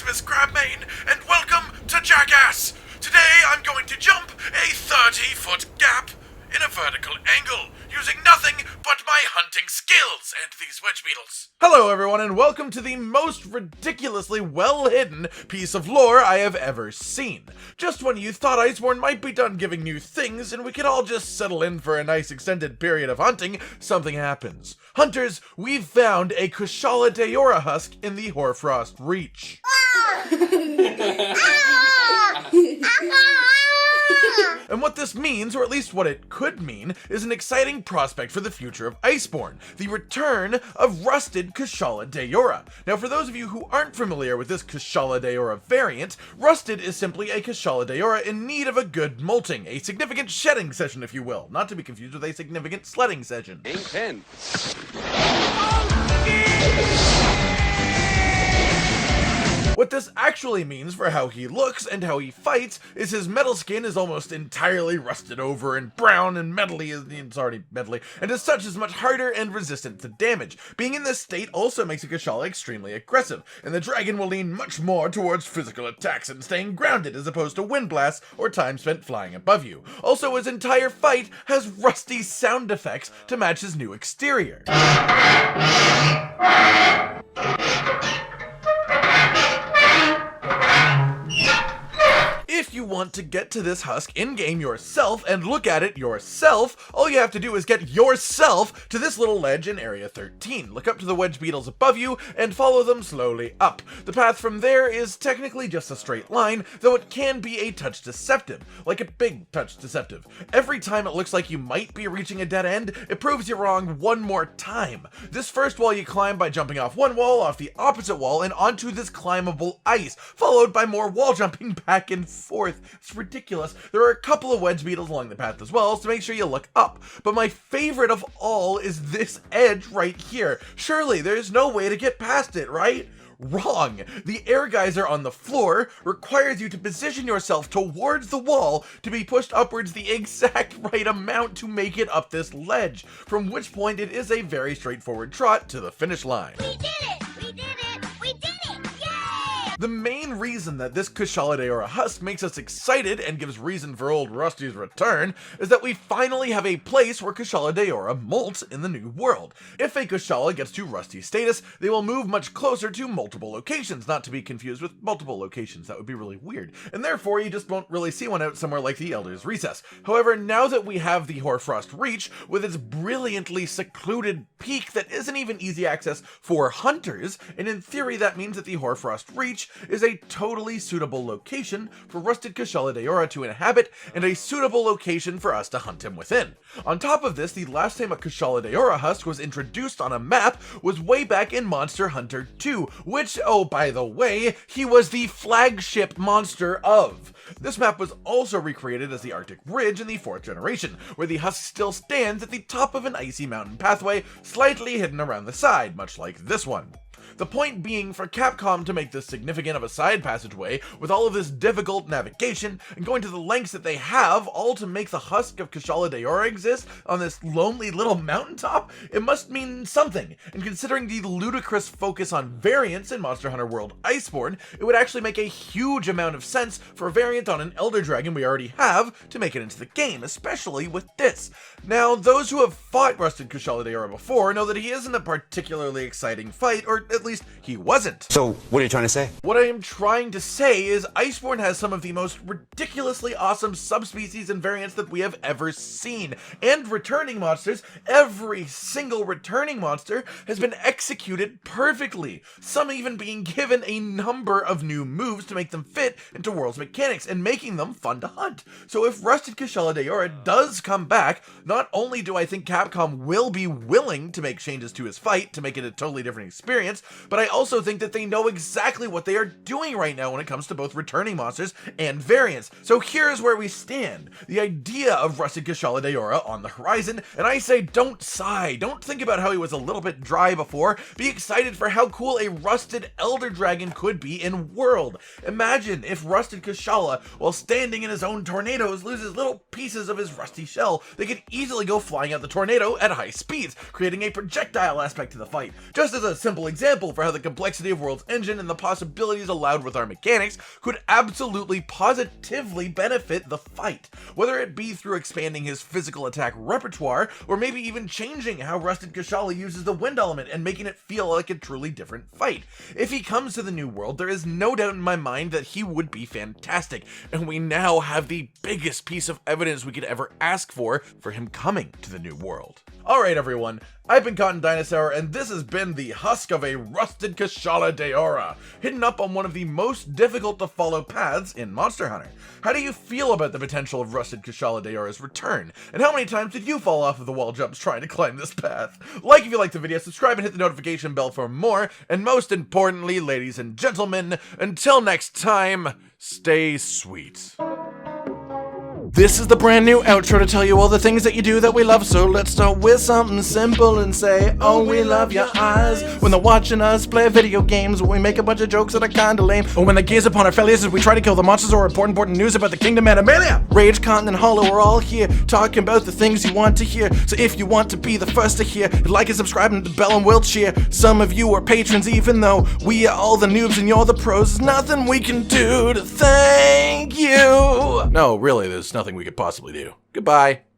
Maximus Crabmane, and welcome to Jackass! Today I'm going to jump a 30-foot gap in a vertical angle, using nothing but my hunting skills and these wedge beetles. Hello everyone, and welcome to the most ridiculously well-hidden piece of lore I have ever seen. Just when you thought Iceborne might be done giving new things and we could all just settle in for a nice extended period of hunting, something happens. Hunters, we've found a Kushala Daora husk in the Hoarfrost Reach. And what this means, or at least what it could mean, is an exciting prospect for the future of Iceborne, the return of rusted Kushala Daora. Now for those of you who aren't familiar with this Kushala Daora variant, rusted is simply a Kushala Daora in need of a good molting, a significant shedding session if you will, not to be confused with a significant sledding session. Amen. What this actually means for how he looks and how he fights is his metal skin is almost entirely rusted over and brown and metally, it's already metally, and as such is much harder and resistant to damage. Being in this state also makes a Kushala extremely aggressive, and the dragon will lean much more towards physical attacks and staying grounded as opposed to wind blasts or time spent flying above you. Also, his entire fight has rusty sound effects to match his new exterior. If you want to get to this husk in-game yourself and look at it yourself, all you have to do is get yourself to this little ledge in Area 13. Look up to the wedge beetles above you and follow them slowly up. The path from there is technically just a straight line, though it can be a touch deceptive, like a big touch deceptive. Every time it looks like you might be reaching a dead end, it proves you wrong one more time. This first wall you climb by jumping off one wall, off the opposite wall, and onto this climbable ice, followed by more wall jumping back and forth. It's ridiculous. There are a couple of wedge beetles along the path as well, so make sure you look up. But my favorite of all is this edge right here. Surely there's no way to get past it, right? Wrong. The air geyser on the floor requires you to position yourself towards the wall to be pushed upwards the exact right amount to make it up this ledge, from which point it is a very straightforward trot to the finish line. We did it! We did it! We did it! Yay! The main reason that this Kushala Daora husk makes us excited and gives reason for old Rusty's return is that we finally have a place where Kushala Daora molt in the new world. If a Kushala gets to Rusty status, they will move much closer to multiple locations, not to be confused with multiple locations. That would be really weird, and therefore you just won't really see one out somewhere like the Elder's Recess. However, now that we have the Hoarfrost Reach with its brilliantly secluded peak that isn't even easy access for hunters, and in theory that means that the Hoarfrost Reach is a totally suitable location for rusted Kushala Daora to inhabit and a suitable location for us to hunt him within. On top of this, the last time a Kushala Daora husk was introduced on a map was way back in Monster Hunter 2, which, oh by the way, he was the flagship monster of. This map was also recreated as the Arctic Ridge in the 4th generation, where the husk still stands at the top of an icy mountain pathway, slightly hidden around the side, much like this one. The point being for Capcom to make this significant of a side passageway with all of this difficult navigation and going to the lengths that they have, all to make the husk of Kushala Daora exist on this lonely little mountaintop, it must mean something. And considering the ludicrous focus on variants in Monster Hunter World Iceborne, it would actually make a huge amount of sense for a variant on an Elder Dragon we already have to make it into the game, especially with this. Now, those who have fought rusted Kushala Daora before know that he isn't a particularly exciting fight, or at least he wasn't. So, what are you trying to say? What I am trying to say is Iceborne has some of the most ridiculously awesome subspecies and variants that we have ever seen. And returning monsters, every single returning monster has been executed perfectly. Some even being given a number of new moves to make them fit into World's mechanics and making them fun to hunt. So if rusted Kushala Daora does come back, not only do I think Capcom will be willing to make changes to his fight to make it a totally different experience, but I also think that they know exactly what they are doing right now when it comes to both returning monsters and variants. So here's where we stand. The idea of rusted Kushala Daora on the horizon, and I say don't sigh, don't think about how he was a little bit dry before, be excited for how cool a rusted Elder Dragon could be in World. Imagine if rusted Kushala, while standing in his own tornadoes, loses little pieces of his rusty shell. They could easily go flying out the tornado at high speeds, creating a projectile aspect to the fight. Just as a simple example, example for how the complexity of World's engine and the possibilities allowed with our mechanics could absolutely positively benefit the fight, whether it be through expanding his physical attack repertoire, or maybe even changing how Rusted Kushala uses the wind element and making it feel like a truly different fight. If he comes to the New World, there is no doubt in my mind that he would be fantastic, and we now have the biggest piece of evidence we could ever ask for him coming to the New World. Alright everyone, I've been Cotton Dinosaur, and this has been the husk of a rusted Kushala Daora, hidden up on one of the most difficult to follow paths in Monster Hunter. How do you feel about the potential of rusted Kushala Daora's return? And how many times did you fall off of the wall jumps trying to climb this path? Like if you liked the video, subscribe and hit the notification bell for more, and most importantly, ladies and gentlemen, until next time, stay sweet. This is the brand new outro to tell you all the things that you do that we love, so let's start with something simple and say, oh, we love your eyes. When they're watching us play video games, when we make a bunch of jokes that are kinda lame, or when they gaze upon our failures as we try to kill the monsters or important news about the Kingdom Animalia. Rage, Cotton, and Hollow are all here, talking about the things you want to hear, so if you want to be the first to hear, like and subscribe and the bell and we'll cheer. Some of you are patrons even though we are all the noobs and you're the pros. There's nothing we can do to thank you. No, really, there's nothing we could possibly do. Goodbye.